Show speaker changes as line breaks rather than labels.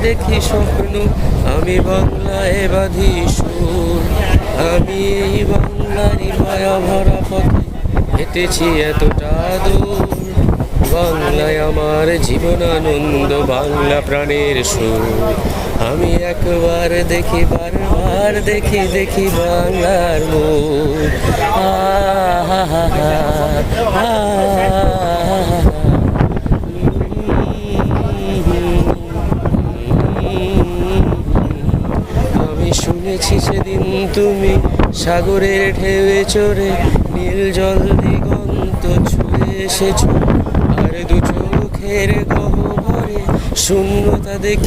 দেখি স্বপ্ন, আমি বাংলায় বাঁধি সুর। আমি এই বাংলারই মায়া ভরা পথে হেঁটেছি এতটা দূর। বাংলায় আমার জীবন আনন্দ, বাংলা প্রাণের সুর। আমি একবার দেখি, বারবার দেখি, দেখি বাংলার মুখ। আহা হা হা হা। আমি শুনেছি সেদিন তুমি সাগরের ঢেউয়ে চড়ে নীল জল দিগন্ত ছুঁয়ে এসেছো, আর দু চোখের গহ্বরে শূন্যতা দেখে